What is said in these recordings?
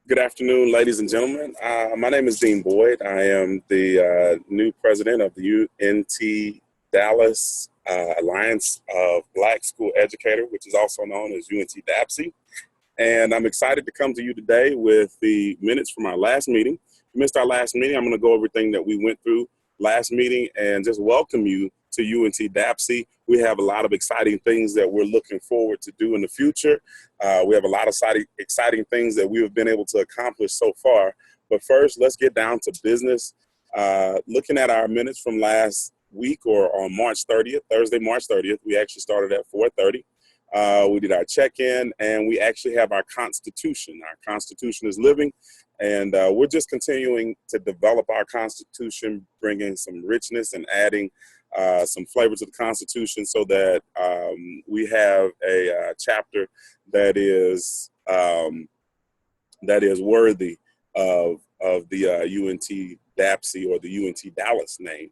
Good afternoon, ladies and gentlemen. My name is Dean Boyd. I am the new president of the UNTDabse Alliance of Black School Educator, which is also known as UNTDabse. And I'm excited to come to you today with the minutes from our last meeting. If you missed our last meeting, I'm going to go over everything that we went through last meeting and just welcome you to UNTDabse. We have a lot of exciting things that we're looking forward to do in the future. We have a lot of exciting things that we have been able to accomplish so far. But first, let's get down to business. Looking at our minutes from last week or on March 30th, Thursday, March 30th, we actually started at 4:30. We did our check-in, and we actually have our Constitution. Our Constitution is living, and we're just continuing to develop our Constitution, bringing some richness and adding some flavor to the Constitution so that we have a chapter that is worthy of the UNTDabse or the UNTDallas name.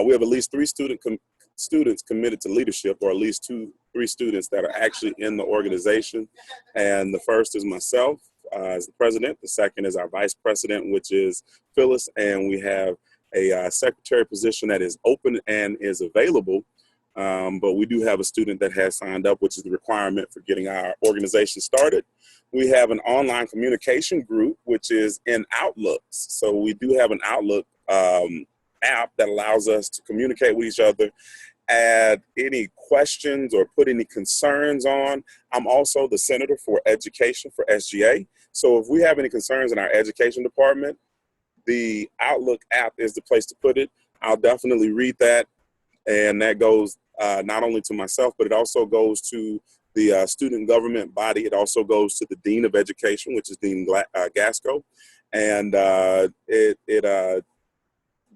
We have at least three students committed to leadership, or at least three students that are actually in the organization. And the first is myself as the president. The second is our vice president, which is Phyllis. And we have a secretary position that is open and is available. But we do have a student that has signed up, which is the requirement for getting our organization started. We have an online communication group, which is in Outlook. So we do have an Outlook app that allows us to communicate with each other, add any questions or put any concerns on. I'm also the Senator for Education for SGA. So if we have any concerns in our education department, the Outlook app is the place to put it. I'll definitely read that. And that goes not only to myself, but it also goes to the student government body. It also goes to the Dean of Education, which is Dean Gasco. And it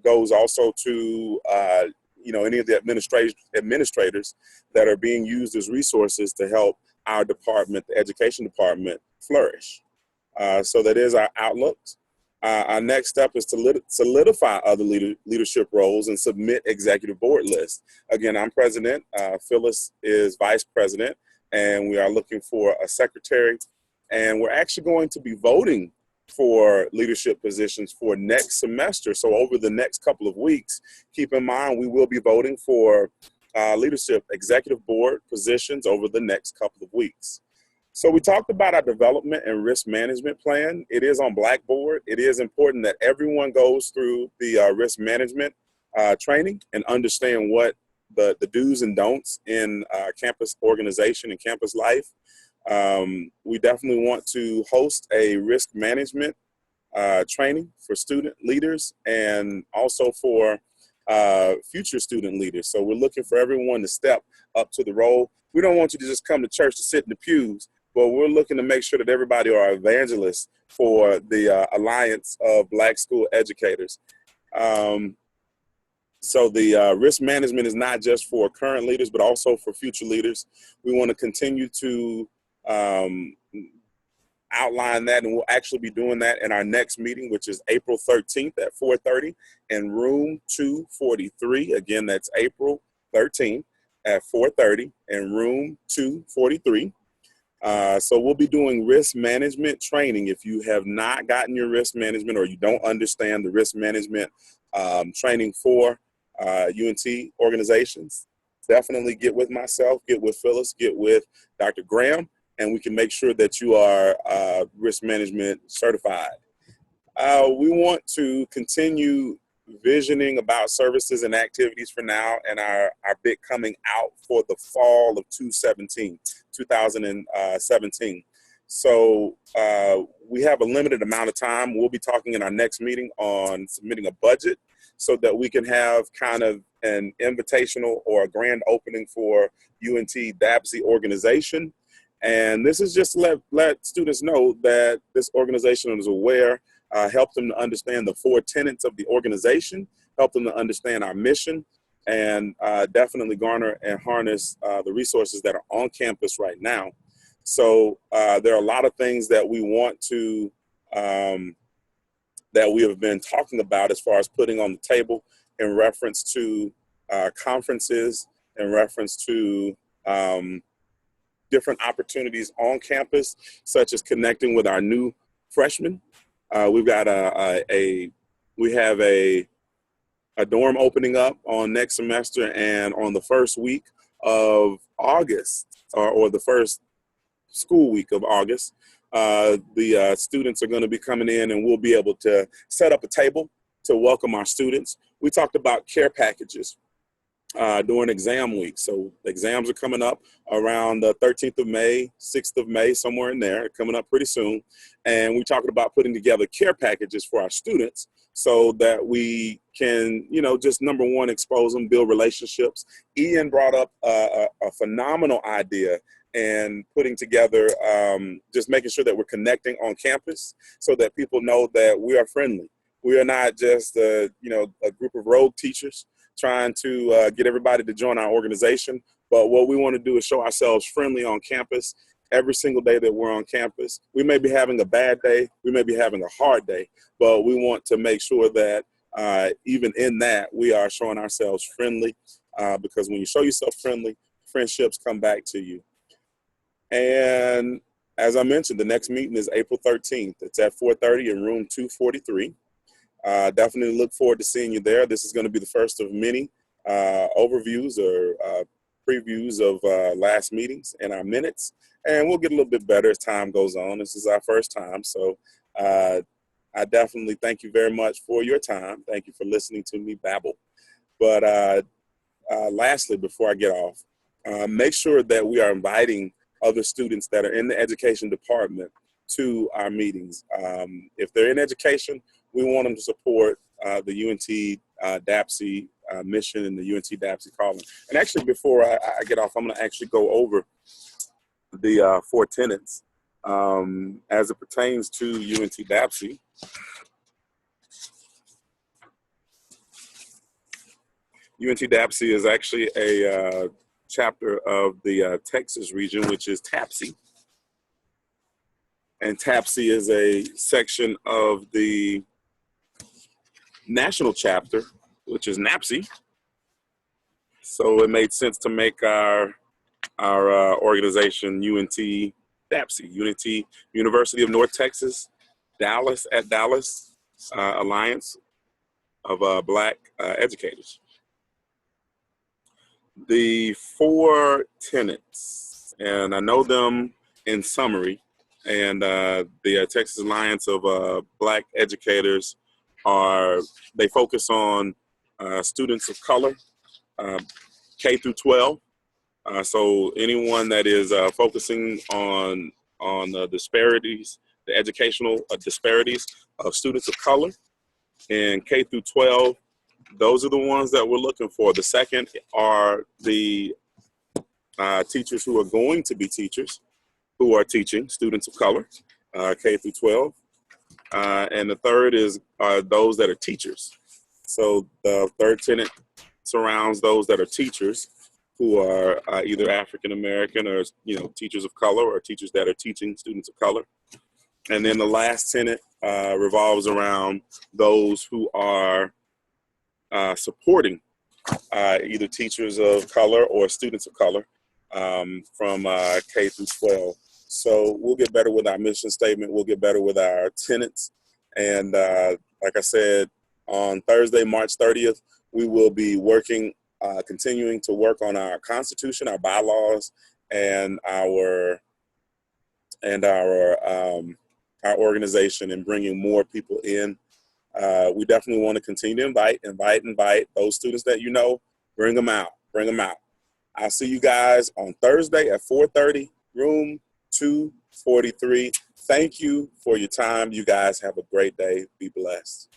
goes also to any of the administrators that are being used as resources to help our department, the education department, flourish. So that is our outlook. Our next step is to solidify other leadership roles and submit executive board lists. Again, I'm president, Phyllis is vice president, and we are looking for a secretary. And we're actually going to be voting for leadership positions for next semester. So over the next couple of weeks, keep in mind, we will be voting for leadership executive board positions over the next couple of weeks. So we talked about our development and risk management plan. It is on Blackboard. It is important that everyone goes through the risk management training and understand what the do's and don'ts in campus organization and campus life. We definitely want to host a risk management training for student leaders and also for future student leaders. So we're looking for everyone to step up to the role. We don't want you to just come to church to sit in the pews, but we're looking to make sure that everybody are evangelists for the Alliance of Black School Educators. So the risk management is not just for current leaders, but also for future leaders. We want to continue to outline that, and we'll actually be doing that in our next meeting, which is April 13th at 4:30 in room 243. Again, that's April 13th at 4:30 in room 243. So we'll be doing risk management training. If you have not gotten your risk management or you don't understand the risk management training for UNT organizations, definitely get with myself, get with Phyllis, get with Dr. Graham, and we can make sure that you are risk management certified. We want to continue visioning about services and activities for now, and our big coming out for the fall of 2017. So we have a limited amount of time. We'll be talking in our next meeting on submitting a budget so that we can have kind of an invitational or a grand opening for UNTDabse organization. And this is just to let students know that this organization is aware, help them to understand the 4 tenets of the organization, help them to understand our mission, and definitely garner and harness the resources that are on campus right now. So there are a lot of things that we want to, that we have been talking about as far as putting on the table in reference to conferences, in reference to different opportunities on campus, such as connecting with our new freshmen. We've got we have a dorm opening up on next semester, and on the first week of August, or the first school week of August, the students are going to be coming in, and we'll be able to set up a table to welcome our students. We talked about care packages during exam week. So exams are coming up around the 13th of May, 6th of May, somewhere in there, coming up pretty soon. And we talked about putting together care packages for our students so that we can, just number one, expose them, build relationships. Ian brought up a phenomenal idea, and putting together, just making sure that we're connecting on campus so that people know that we are friendly. We are not just a group of rogue teachers trying to get everybody to join our organization. But what we want to do is show ourselves friendly on campus every single day that we're on campus. We may be having a bad day, we may be having a hard day, but we want to make sure that even in that, we are showing ourselves friendly, because when you show yourself friendly, friendships come back to you. And as I mentioned, the next meeting is April 13th. It's at 4:30 in room 243. Definitely look forward to seeing you there. This is going to be the first of many overviews or previews of last meetings and our minutes. And we'll get a little bit better as time goes on. This is our first time. So I definitely thank you very much for your time. Thank you for listening to me babble. But lastly, before I get off, make sure that we are inviting other students that are in the education department to our meetings. If they're in education, we want them to support the UNTDabse mission and the UNTDabse calling. And actually, before I get off, I'm going to actually go over the 4 tenets as it pertains to UNTDabse. UNTDabse is actually a chapter of the Texas region, which is TABSE. And TABSE is a section of the national chapter, which is NAPSE. So it made sense to make our organization UNTDabse, University of North Texas, Dallas at Dallas Alliance of Black Educators. The 4 tenets, and I know them in summary, and the Texas Alliance of Black Educators they focus on students of color, K through 12. So anyone that is focusing on the disparities, the educational disparities of students of color in K through 12, those are the ones that we're looking for. The second are the teachers who are going to be teachers who are teaching students of color, K through 12. And the third are those that are teachers. So the third tenet surrounds those that are teachers who are either African-American or, teachers of color, or teachers that are teaching students of color. And then the last tenet revolves around those who are supporting either teachers of color or students of color from K through 12. So we'll get better with our mission statement. We'll get better with our tenets. And like I said, on Thursday, March 30th, we will be continuing to work on our Constitution, our bylaws, and our organization, and bringing more people in. We definitely want to continue to invite those students that bring them out. I'll see you guys on Thursday at 4:30, room 243. Thank you for your time. You guys have a great day. Be blessed.